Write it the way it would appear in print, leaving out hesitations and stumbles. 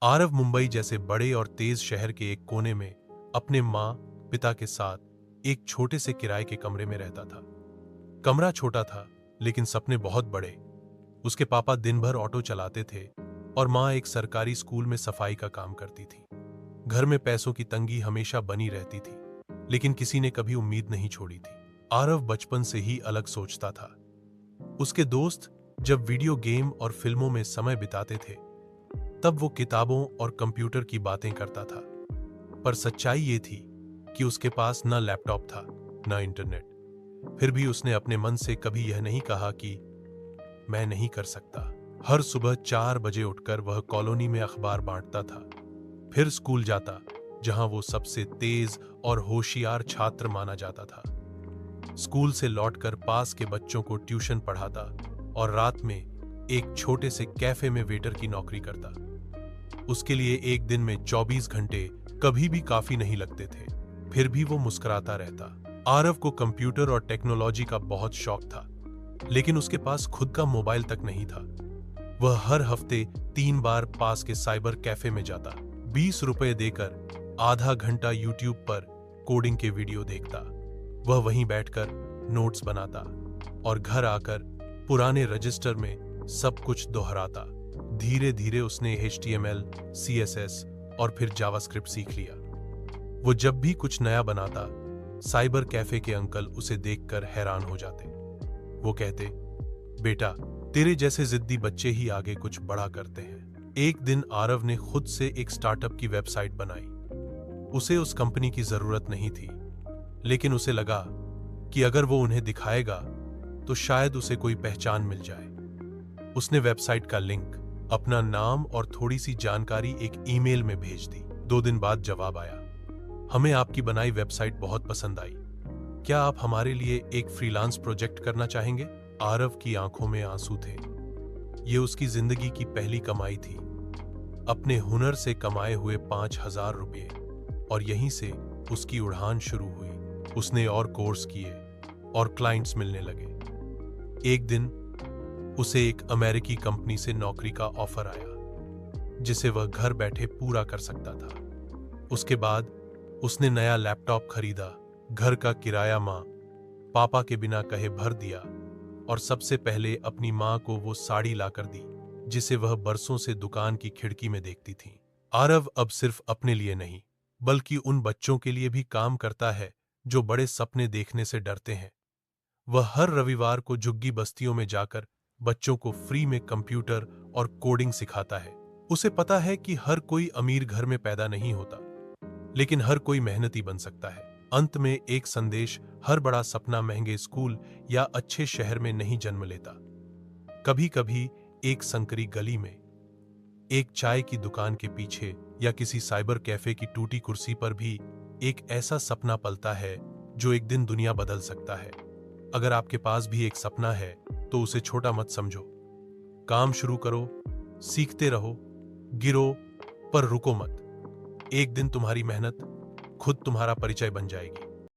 आरव मुंबई जैसे बड़े और तेज शहर के एक कोने में अपने माँ पिता के साथ एक छोटे से किराए के कमरे में रहता था। कमरा छोटा था लेकिन सपने बहुत बड़े। उसके पापा दिन भर ऑटो चलाते थे और माँ एक सरकारी स्कूल में सफाई का काम करती थी। घर में पैसों की तंगी हमेशा बनी रहती थी, लेकिन किसी ने कभी उम्मीद नहीं छोड़ी थी। आरव बचपन से ही अलग सोचता था। उसके दोस्त जब वीडियो गेम और फिल्मों में समय बिताते थे, तब वो किताबों और कंप्यूटर की बातें करता था। पर सच्चाई ये थी कि उसके पास न लैपटॉप था न इंटरनेट। फिर भी उसने अपने मन से कभी यह नहीं कहा कि मैं नहीं कर सकता। हर सुबह 4 बजे उठकर वह कॉलोनी में अखबार बांटता था, फिर स्कूल जाता जहां वो सबसे तेज और होशियार छात्र माना जाता था। स्कूल से लौटकर पास के बच्चों को ट्यूशन पढ़ाता और रात में एक छोटे से कैफे में वेटर की नौकरी करता। उसके लिए एक दिन में 24 घंटे कभी भी काफी नहीं लगते थे, फिर भी वो मुस्कुराता रहता। आरव को कंप्यूटर और टेक्नोलॉजी का बहुत शौक था, लेकिन उसके पास खुद का मोबाइल तक नहीं था। वह हर हफ्ते 3 बार पास के साइबर कैफे में जाता, 20 रुपए देकर आधा घंटा यूट्यूब पर कोडिंग के वीडियो देखता। वह वहीं बैठकर नोट्स बनाता और घर आकर पुराने रजिस्टर में सब कुछ दोहराता। धीरे धीरे उसने HTML, CSS और फिर जावास्क्रिप्ट सीख लिया। वो जब भी कुछ नया बनाता, साइबर कैफे के अंकल उसे देखकर हैरान हो जाते। वो कहते, बेटा, तेरे जैसे जिद्दी बच्चे ही आगे कुछ बड़ा करते हैं। एक दिन आरव ने खुद से एक स्टार्टअप की वेबसाइट बनाई। उसे उस कंपनी की जरूरत नहीं थी, लेकिन उसे लगा कि अगर वो उन्हें दिखाएगा तो शायद उसे कोई पहचान मिल जाए। उसने वेबसाइट का लिंक, अपना नाम और थोड़ी सी जानकारी एक ईमेल में भेज दी। 2 दिन बाद जवाब आया, हमें आपकी बनाई वेबसाइट बहुत पसंद आई। क्या आप हमारे लिए एक फ्रीलांस प्रोजेक्ट करना चाहेंगे? आरव की आंखों में आंसू थे। ये उसकी जिंदगी की पहली कमाई थी, अपने हुनर से कमाए हुए 5,000 रुपये, और यहीं से उसकी उड़ान शुरू हुई। उसने और कोर्स किए और क्लाइंट्स मिलने लगे। एक दिन उसे एक अमेरिकी कंपनी से नौकरी का ऑफर आया, जिसे वह घर बैठे पूरा कर सकता था। उसके बाद उसने नया लैपटॉप खरीदा, घर का किराया माँ पापा के बिना कहे भर दिया, और सबसे पहले अपनी माँ को वो साड़ी लाकर दी जिसे वह बरसों से दुकान की खिड़की में देखती थी। आरव अब सिर्फ अपने लिए नहीं, बल्कि उन बच्चों के लिए भी काम करता है जो बड़े सपने देखने से डरते हैं। वह हर रविवार को झुग्गी बस्तियों में जाकर बच्चों को फ्री में कंप्यूटर और कोडिंग सिखाता है। उसे पता है कि हर कोई अमीर घर में पैदा नहीं होता, लेकिन हर कोई मेहनती बन सकता है। अंत में एक संदेश, हर बड़ा सपना महंगे स्कूल या अच्छे शहर में नहीं जन्म लेता। कभी कभी एक संकरी गली में, एक चाय की दुकान के पीछे या किसी साइबर कैफे की टूटी कुर्सी पर भी एक ऐसा सपना पलता है जो एक दिन दुनिया बदल सकता है। अगर आपके पास भी एक सपना है तो उसे छोटा मत समझो। काम शुरू करो, सीखते रहो, गिरो पर रुको मत। एक दिन तुम्हारी मेहनत खुद तुम्हारा परिचय बन जाएगी।